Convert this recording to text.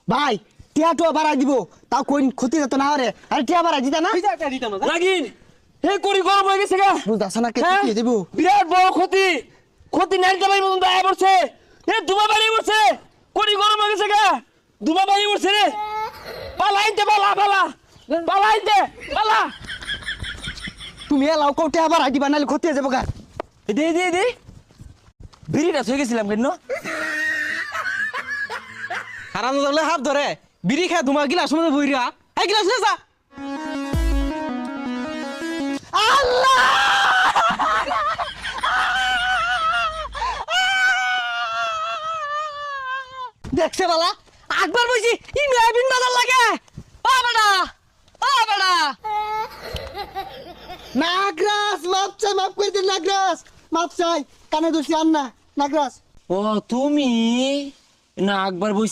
ভাই টিয়া তো বাড়াই দিব তাও কোন ক্ষতি যেত না রে আরে টিয়া বাড়াই দিতা না লাগিন হে করি গরম হয়ে গেছে গা বুঝতাছ না কে হ্যাঁ? কি দিব বিরাট বড় ক্ষতি ক্ষতি নাইতে ভাই মতন দায় পড়ছে এ দুমা বাড়ি পড়ছে করি গরম হয়ে গেছে গা দুমা বাড়ি পড়ছে রে পালাইতে পালাইতে পালা তুমি এলাও কও টিয়া বাড়াই দিবা নালে ক্ষতি হয়ে যাবো গা দে বিড়িটা থয়ে গেছিলাম কেন হারাম দাদা হাত ধরে বিড়ি খায় তোমার গিলাস মধ্যে বইরা এই গিলাস নে যা আল্লাহ দেখছে বালা আকবার বইছি ইমরা বিন বাজার লাগে ও বেটা নাগরাজ মাপ চাই মাপ করে দিন নাগরাজ মাপ চাই কানে দোষী আন না নাগরাজ ও তুমি না একবার বই